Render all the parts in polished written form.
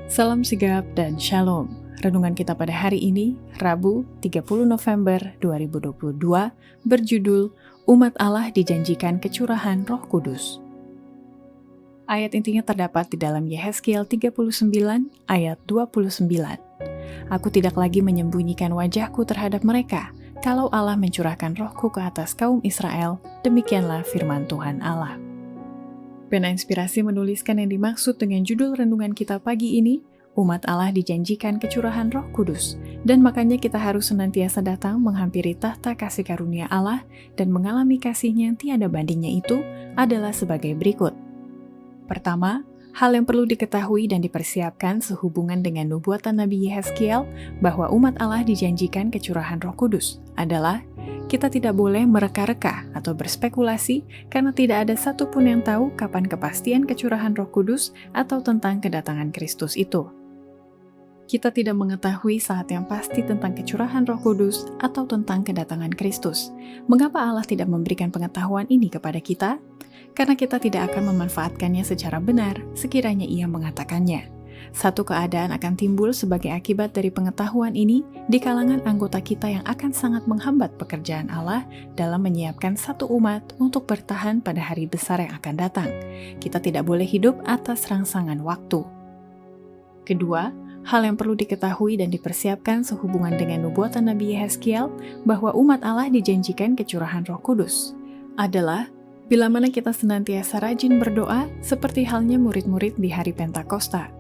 Salam sigap dan shalom. Renungan kita pada hari ini, Rabu 30 November 2022, berjudul Umat Allah dijanjikan kecurahan Roh Kudus. Ayat intinya terdapat di dalam Yehezkiel 39 ayat 29. Aku tidak lagi menyembunyikan wajahku terhadap mereka, kalau Allah mencurahkan rohku ke atas kaum Israel, demikianlah firman Tuhan Allah. Pena Inspirasi menuliskan yang dimaksud dengan judul renungan kita pagi ini, umat Allah dijanjikan kecurahan Roh Kudus, dan makanya kita harus senantiasa datang menghampiri tahta kasih karunia Allah dan mengalami kasih-Nya yang tiada bandingnya itu adalah sebagai berikut. Pertama, hal yang perlu diketahui dan dipersiapkan sehubungan dengan nubuatan Nabi Yehezkiel bahwa umat Allah dijanjikan kecurahan Roh Kudus adalah kita tidak boleh mereka-reka atau berspekulasi karena tidak ada satupun yang tahu kapan kepastian kecurahan Roh Kudus atau tentang kedatangan Kristus itu. Kita tidak mengetahui saat yang pasti tentang kecurahan Roh Kudus atau tentang kedatangan Kristus. Mengapa Allah tidak memberikan pengetahuan ini kepada kita? Karena kita tidak akan memanfaatkannya secara benar sekiranya Ia mengatakannya. Satu keadaan akan timbul sebagai akibat dari pengetahuan ini di kalangan anggota kita yang akan sangat menghambat pekerjaan Allah dalam menyiapkan satu umat untuk bertahan pada hari besar yang akan datang. Kita tidak boleh hidup atas rangsangan waktu. Kedua, hal yang perlu diketahui dan dipersiapkan sehubungan dengan nubuatan Nabi Yehezkiel bahwa umat Allah dijanjikan kecurahan Roh Kudus adalah bila mana kita senantiasa rajin berdoa seperti halnya murid-murid di hari Pentakosta.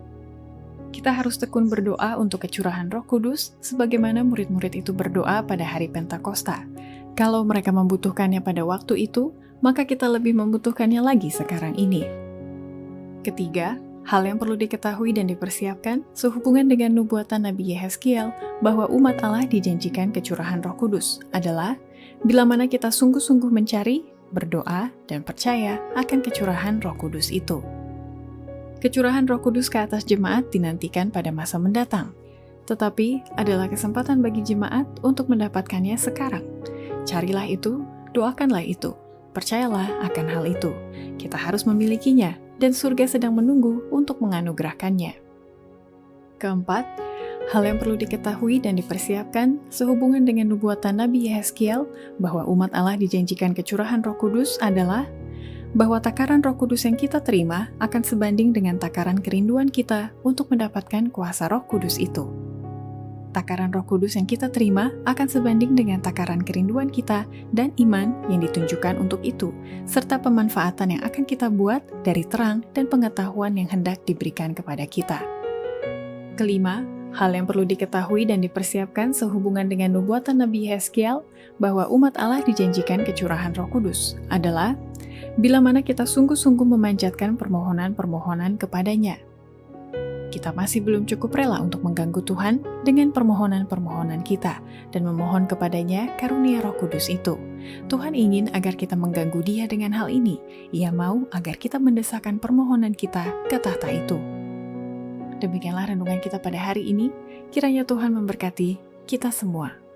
Kita harus tekun berdoa untuk kecurahan Roh Kudus sebagaimana murid-murid itu berdoa pada hari Pentakosta. Kalau mereka membutuhkannya pada waktu itu, maka kita lebih membutuhkannya lagi sekarang ini. Ketiga, hal yang perlu diketahui dan dipersiapkan sehubungan dengan nubuatan Nabi Yehezkiel bahwa umat Allah dijanjikan kecurahan Roh Kudus adalah bila mana kita sungguh-sungguh mencari, berdoa, dan percaya akan kecurahan Roh Kudus itu. Kecurahan Roh Kudus ke atas jemaat dinantikan pada masa mendatang, tetapi adalah kesempatan bagi jemaat untuk mendapatkannya sekarang. Carilah itu, doakanlah itu, percayalah akan hal itu. Kita harus memilikinya, dan surga sedang menunggu untuk menganugerahkannya. Keempat, hal yang perlu diketahui dan dipersiapkan sehubungan dengan nubuatan Nabi Yehezkiel bahwa umat Allah dijanjikan kecurahan Roh Kudus adalah bahwa takaran Roh Kudus yang kita terima akan sebanding dengan takaran kerinduan kita untuk mendapatkan kuasa Roh Kudus itu. Takaran Roh Kudus yang kita terima akan sebanding dengan takaran kerinduan kita dan iman yang ditunjukkan untuk itu, serta pemanfaatan yang akan kita buat dari terang dan pengetahuan yang hendak diberikan kepada kita. Kelima, hal yang perlu diketahui dan dipersiapkan sehubungan dengan nubuatan Nabi Yehezkiel bahwa umat Allah dijanjikan kecurahan Roh Kudus adalah bila mana kita sungguh-sungguh memanjatkan permohonan-permohonan kepadanya. Kita masih belum cukup rela untuk mengganggu Tuhan dengan permohonan-permohonan kita dan memohon kepadanya karunia Roh Kudus itu. Tuhan ingin agar kita mengganggu Dia dengan hal ini. Ia mau agar kita mendesakkan permohonan kita ke tahta itu. Demikianlah renungan kita pada hari ini. Kiranya Tuhan memberkati kita semua.